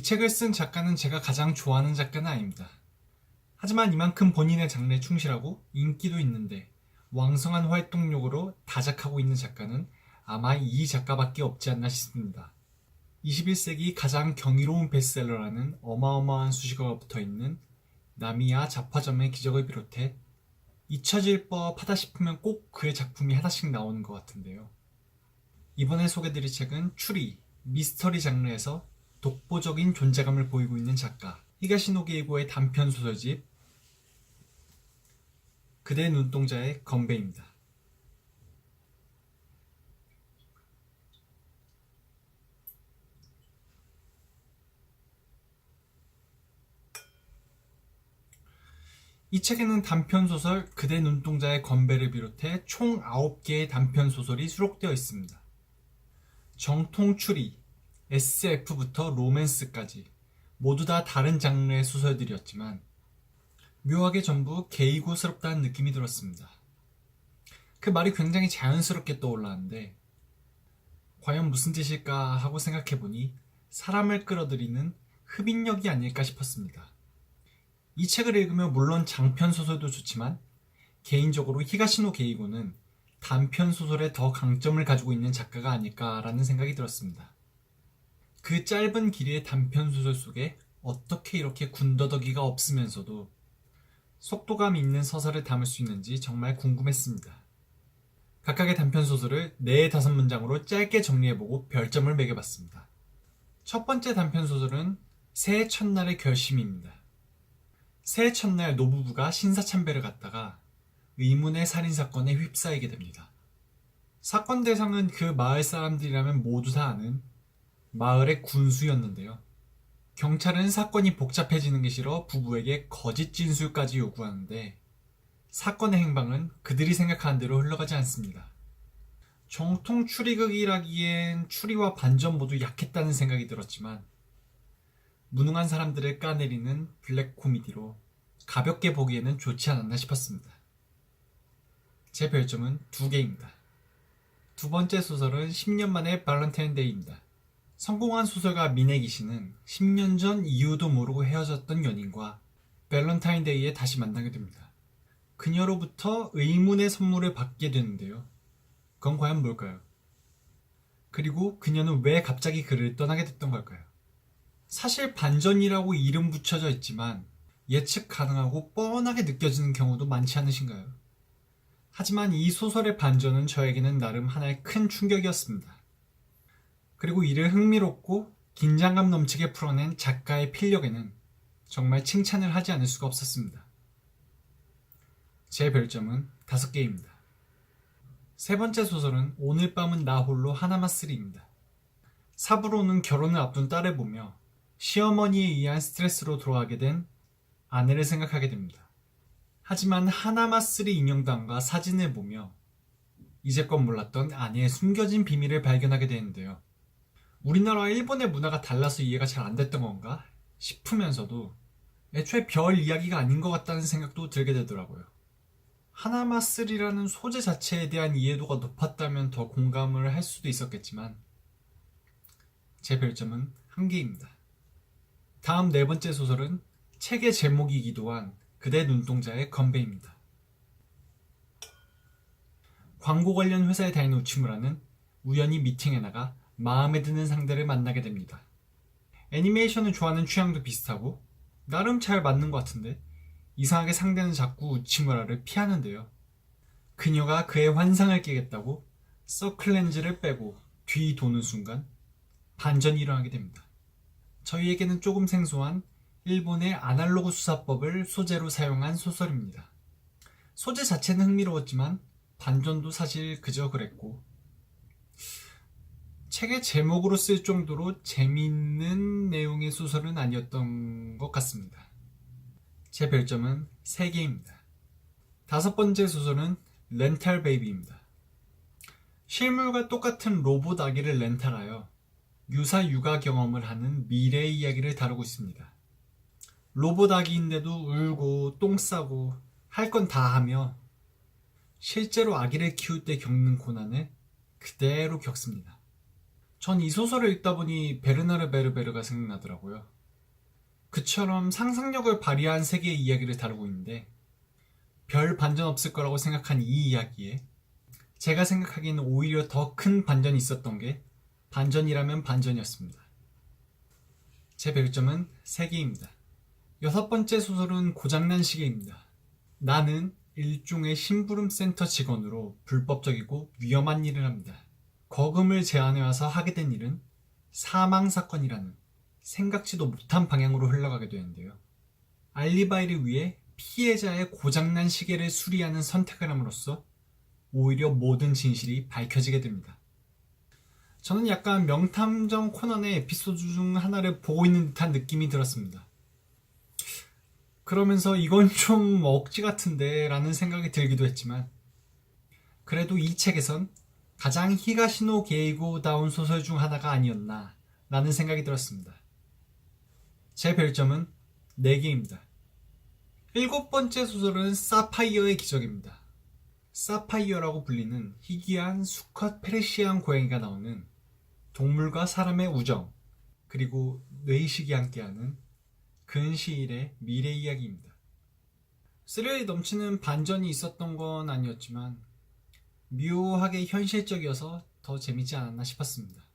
책을 쓴 작가는 제가 가장 좋아하는 작가는 아닙니다. 하지만 이만큼 본인의 장르에 충실하고 인기도 있는데 왕성한 활동력으로 다작하고 있는 작가는 아마 이 작가밖에 없지 않나 싶습니다. 21세기 가장 경이로운 베스트셀러라는 어마어마한 수식어가 붙어있는 나미야 잡화점의 기적을 비롯해 잊혀질 법하다 싶으면 꼭 그의 작품이 하나씩 나오는 것 같은데요. 이번에 소개드릴 책은 추리, 미스터리 장르에서 독보적인 존재감을 보이고 있는 작가 히가시노 게이고의 단편 소설집 그대 눈동자의 건배입니다. 이 책에는 단편소설 그대 눈동자의 건배를 비롯해 총 9개의 단편소설이 수록되어 있습니다. 정통 추리, SF부터 로맨스까지 모두 다 다른 장르의 소설들이었지만 묘하게 전부 게이고스럽다는 느낌이 들었습니다. 그 말이 굉장히 자연스럽게 떠올랐는데 과연 무슨 뜻일까 하고 생각해보니 사람을 끌어들이는 흡인력이 아닐까 싶었습니다. 이 책을 읽으면 물론 장편소설도 좋지만 개인적으로 히가시노 게이고는 단편소설에 더 강점을 가지고 있는 작가가 아닐까라는 생각이 들었습니다. 그 짧은 길이의 단편소설 속에 어떻게 이렇게 군더더기가 없으면서도 속도감 있는 서사를 담을 수 있는지 정말 궁금했습니다. 각각의 단편소설을 4-5문장으로 짧게 정리해보고 별점을 매겨봤습니다. 첫 번째 단편소설은 새해 첫날의 결심입니다. 새해 첫날 노부부가 신사참배를 갔다가 의문의 살인사건에 휩싸이게 됩니다. 사건 대상은 그 마을 사람들이라면 모두 다 아는 마을의 군수였는데요. 경찰은 사건이 복잡해지는 게 싫어 부부에게 거짓 진술까지 요구하는데 사건의 행방은 그들이 생각하는 대로 흘러가지 않습니다. 정통 추리극이라기엔 추리와 반전 모두 약했다는 생각이 들었지만 무능한 사람들을 까내리는 블랙 코미디로 가볍게 보기에는 좋지 않았나 싶었습니다. 제 별점은 2개입니다. 두 번째 소설은 10년 만의 발렌타인데이입니다. 성공한 소설가 미네기 씨는 10년 전 이유도 모르고 헤어졌던 연인과 발렌타인데이에 다시 만나게 됩니다. 그녀로부터 의문의 선물을 받게 되는데요. 그건 과연 뭘까요? 그리고 그녀는 왜 갑자기 그를 떠나게 됐던 걸까요? 사실 반전이라고 이름 붙여져 있지만 예측 가능하고 뻔하게 느껴지는 경우도 많지 않으신가요? 하지만 이 소설의 반전은 저에게는 나름 하나의 큰 충격이었습니다. 그리고 이를 흥미롭고 긴장감 넘치게 풀어낸 작가의 필력에는 정말 칭찬을 하지 않을 수가 없었습니다. 제 별점은 5개입니다. 세 번째 소설은 오늘 밤은 나 홀로 하나마쓰리입니다. 사부로는 결혼을 앞둔 딸을 보며 시어머니에 의한 스트레스로 돌아가게 된 아내를 생각하게 됩니다. 하지만 하나마쓰리 인형단과 사진을 보며 이제껏 몰랐던 아내의 숨겨진 비밀을 발견하게 되는데요. 우리나라와 일본의 문화가 달라서 이해가 잘 안 됐던 건가 싶으면서도 애초에 별 이야기가 아닌 것 같다는 생각도 들게 되더라고요. 하나마쓰리라는 소재 자체에 대한 이해도가 높았다면 더 공감을 할 수도 있었겠지만 제 별점은 1개입니다. 다음 네 번째 소설은 책의 제목이기도 한 그대 눈동자의 건배입니다. 광고 관련 회사에 다니는 우치무라는 우연히 미팅에 나가 마음에 드는 상대를 만나게 됩니다. 애니메이션을 좋아하는 취향도 비슷하고 나름 잘 맞는 것 같은데 이상하게 상대는 자꾸 우치무라를 피하는데요. 그녀가 그의 환상을 깨겠다고 서클렌즈를 빼고 뒤 도는 순간 반전이 일어나게 됩니다. 저희에게는 조금 생소한 일본의 아날로그 수사법을 소재로 사용한 소설입니다. 소재 자체는 흥미로웠지만 반전도 사실 그저 그랬고 책의 제목으로 쓸 정도로 재미있는 내용의 소설은 아니었던 것 같습니다. 제 별점은 3개입니다. 다섯 번째 소설은 렌탈 베이비입니다. 실물과 똑같은 로봇 아기를 렌탈하여 유사 육아 경험을 하는 미래의 이야기를 다루고 있습니다. 로봇 아기인데도 울고 똥 싸고 할 건 다 하며 실제로 아기를 키울 때 겪는 고난을 그대로 겪습니다. 전 이 소설을 읽다 보니 베르나르 베르베르가 생각나더라고요. 그처럼 상상력을 발휘한 세계의 이야기를 다루고 있는데 별 반전 없을 거라고 생각한 이 이야기에 제가 생각하기에는 오히려 더 큰 반전이 있었던 게 반전이라면 반전이었습니다. 제 별점은 3개입니다. 6번째 소설은 고장난 시계입니다. 나는 일종의 심부름센터 직원으로 불법적이고 위험한 일을 합니다. 거금을 제안해와서 하게 된 일은 사망사건이라는 생각지도 못한 방향으로 흘러가게 되는데요. 알리바이를 위해 피해자의 고장난 시계를 수리하는 선택을 함으로써 오히려 모든 진실이 밝혀지게 됩니다. 저는 약간 명탐정 코난의 에피소드 중 하나를 보고 있는 듯한 느낌이 들었습니다. 그러면서 이건 좀 억지 같은데 라는 생각이 들기도 했지만 그래도 이 책에선 가장 히가시노 게이고다운 소설 중 하나가 아니었나 라는 생각이 들었습니다. 제 별점은 4개입니다. 7번째 소설은 사파이어의 기적입니다. 사파이어라고 불리는 희귀한 수컷 페르시안 고양이가 나오는 동물과 사람의 우정 그리고 뇌의식이 함께하는 근시일의 미래 이야기입니다. 스릴이 넘치는 반전이 있었던 건 아니었지만 묘하게 현실적이어서 더 재밌지 않았나 싶었습니다.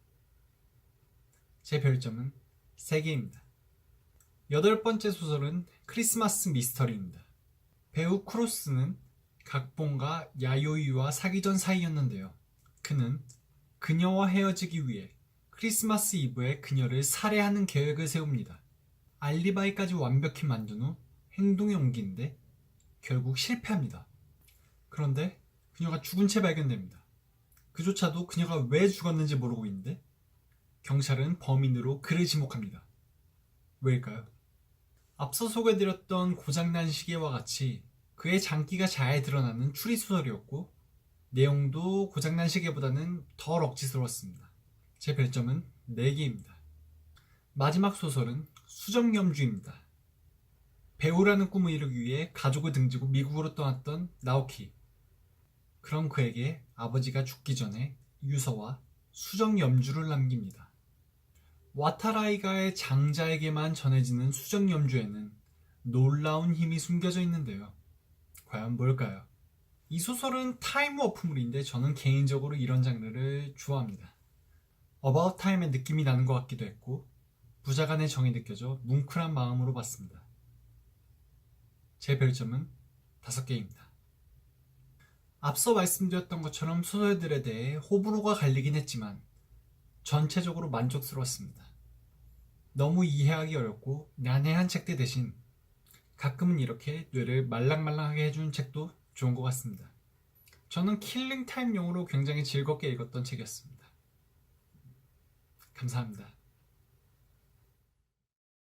제 별점은 3개입니다. 8번째 소설은 크리스마스 미스터리입니다. 배우 크로스는 각본가 야요이와 사귀던 사이였는데요. 그는 그녀와 헤어지기 위해 크리스마스 이브에 그녀를 살해하는 계획을 세웁니다. 알리바이까지 완벽히 만든 후 행동에 옮기는데 결국 실패합니다. 그런데 그녀가 죽은 채 발견됩니다. 그조차도 그녀가 왜 죽었는지 모르고 있는데 경찰은 범인으로 그를 지목합니다. 왜일까요? 앞서 소개드렸던 고장난 시계와 같이 그의 장기가 잘 드러나는 추리소설이었고 내용도 고장난 시계보다는 덜 억지스러웠습니다. 제 별점은 4개입니다. 마지막 소설은 수정염주입니다. 배우라는 꿈을 이루기 위해 가족을 등지고 미국으로 떠났던 나오키. 그런 그에게 아버지가 죽기 전에 유서와 수정염주를 남깁니다. 와타라이가의 장자에게만 전해지는 수정염주에는 놀라운 힘이 숨겨져 있는데요. 과연 뭘까요? 이 소설은 타임워프물인데 저는 개인적으로 이런 장르를 좋아합니다. 어바웃 타임의 느낌이 나는 것 같기도 했고 부자간의 정이 느껴져 뭉클한 마음으로 봤습니다. 제 별점은 5개입니다. 앞서 말씀드렸던 것처럼 소설들에 대해 호불호가 갈리긴 했지만 전체적으로 만족스러웠습니다. 너무 이해하기 어렵고 난해한 책들 대신 가끔은 이렇게 뇌를 말랑말랑하게 해주는 책도 좋은 것 같습니다. 저는 킬링타임용으로 굉장히 즐겁게 읽었던 책이었습니다. 감사합니다.